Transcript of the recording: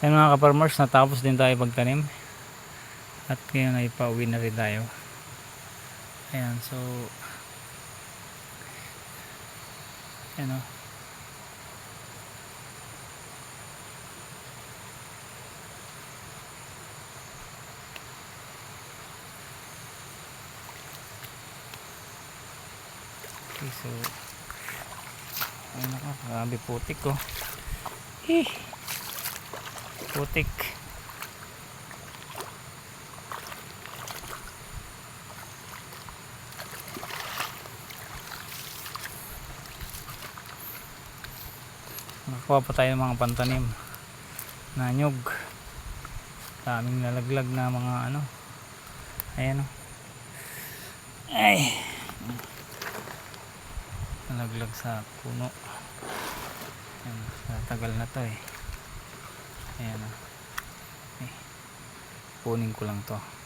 Ayan mga ka-farmers, natapos din tayo pagtanim. At ngayon ay pauwi na rin tayo. Ayan, so ayan o. Okay, so ayun ako, grabe putik ko. Putik. Nakakuha pa tayo ng mga pantanim na nyug. Daming nalaglag na mga ano. Ayan o. Ay, nalaglag sa puno. Ayan, tagal na to eh. Ayan o. Kunin ko lang to.